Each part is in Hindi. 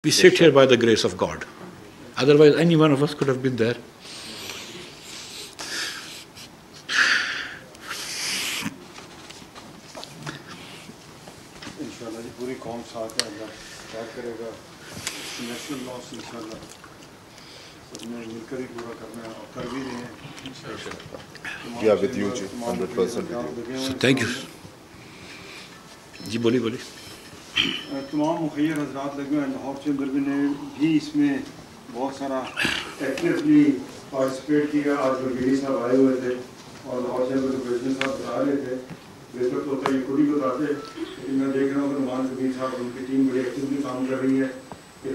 We sit here by the grace of God. Otherwise, any one of us could have been there. इंशाल्लाह जी पूरी कौम साथ है, अल्लाह साथ करेगा। नेशनल लॉस इंशाल्लाह सबने मिलकर ही पूरा करना है और कर भी रहे हैं इंशाल्लाह। Yeah, with you, 100% with you. So thank you. जी बोलिए। तमाम मुखिर हजरात लगे हैं, लाहौर चैम्बर ने भी इसमें बहुत सारा एक्टिवली पार्टिसिपेट किया। आज वजीर साहब आए हुए थे और लाहौर चैम्बर के प्रेसिडेंट साहब बता रहे थे, बेहतर तो होता है ये खुद ही बताते, लेकिन मैं देख रहा हूँ कि नुमान वजीर साहब और उनकी टीम बड़ी एक्टिवली काम कर रही है।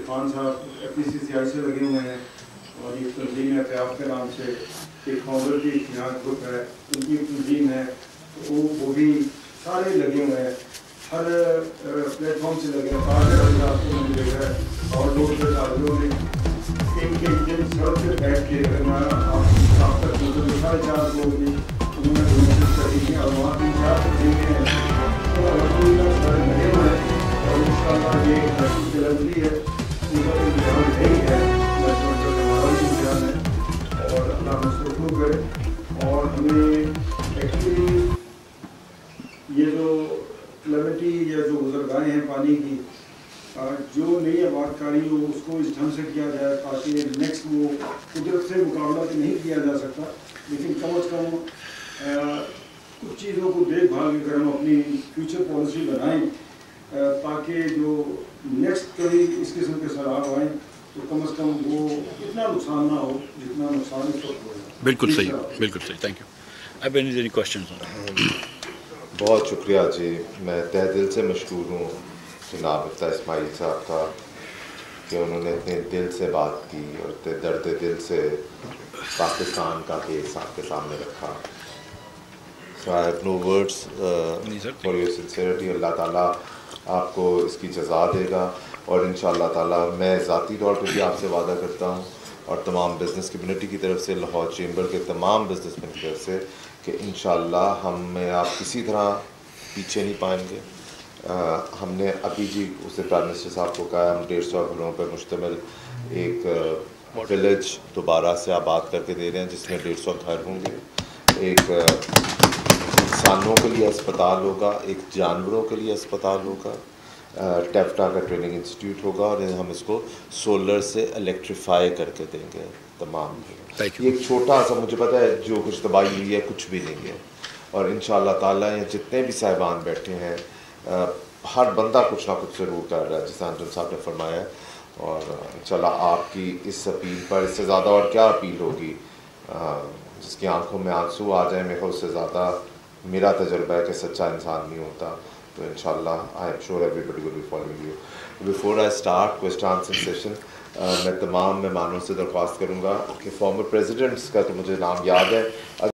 इरफान साहब FPCCI से लगे हुए हैं और ये तंजीम है प्याफ के नाम से, एक फाउंडर की यहाँ ग्रुप है, उनकी तंजीम है, तो वो भी सारे लगे हुए हैं, हर प्लेटफॉर्म से लगे हैं। आपको मिलेगा और लोग साथियों ने एक दिन सड़क पर बैठ के आप तक 4.5 लोग भी उन्होंने कोशिश करी है और वहाँ 3-4 देखे हैं, तो अलहमदुलिल्लाह सारे लगे हुए हैं और इंशाअल्लाह ये एक ऐसी डिलीवरी है, उनका तो इम्तिहान नहीं है, हमारा भी इम्तिहान है और अल्लाह मसरूफ़ करे। और हमें एक्चुअली ये जो क्लेमिटी या जो गुजरगाहें हैं पानी की, जो नई आबादकारी हो उसको इस ढंग से किया जाए ताकि नेक्स्ट वो कुदरत से मुकाबला तो नहीं किया जा सकता, लेकिन कम अज़ कम कुछ चीज़ों को देखभाल कर हम अपनी फ्यूचर पॉलिसी बनाएं ताकि जो नेक्स्ट कभी इस किस्म के सैलाब आएँ तो कम अज़ कम वो इतना नुकसान ना हो जितना नुकसान इस वक्त हो रहा है। बिल्कुल सही, थैंक यू। अब एनी क्वेश्चन? बहुत शुक्रिया जी, मैं तहे दिल से मशकूर हूँ जनाब मफ्ताह इसमाइल साहब का कि उन्होंने इतने दिल से बात की और दर्द दिल से पाकिस्तान का केस आपके सामने रखा। So I have no words for your sincerity. अल्लाह ताला आपको इसकी जज़ा देगा और इंशाअल्लाह ताला मैं ज़ाती तौर पर भी आपसे वादा करता हूँ और तमाम बिज़नेस कम्युनिटी की तरफ से, लाहौर चैम्बर के तमाम बिज़नेसमैन की तरफ से कि इंशाअल्लाह हमें आप किसी तरह पीछे नहीं पाएंगे। हमने अभी जी उससे प्राइम मिनिस्टर साहब को कहा, हम 150 घरों पर मुश्तमिल एक विलेज दोबारा से आबाद करके दे रहे हैं जिसमें 150 घर होंगे। एक इंसानों के लिए अस्पताल होगा, एक जानवरों के लिए अस्पताल होगा, टेफ्टा का ट्रेनिंग इंस्टीट्यूट होगा और हम इसको सोलर से इलेक्ट्रीफाई करके देंगे तमाम। ये एक छोटा सा, मुझे पता है जो कुछ तबाही हुई है कुछ भी नहीं है और इंशाअल्लाह ताला ये जितने भी साहिबान बैठे हैं हर बंदा कुछ ना कुछ ज़रूर कर रहा है जिस अंजुम साहब ने फरमाया। और इंशाअल्लाह आपकी इस अपील पर इससे ज़्यादा और क्या अपील होगी, जिसकी आंखों में आंसू आ जाए, मेरे उससे ज़्यादा मेरा तजुर्बा है कि सच्चा इंसान नहीं होता। तो इंशाअल्लाह I am sure everybody will be following you. Before I start question answer session, मैं तमाम मेहमानों से दरख्वास्त करूँगा कि फॉर्मर प्रेसिडेंट्स का तो मुझे नाम याद है,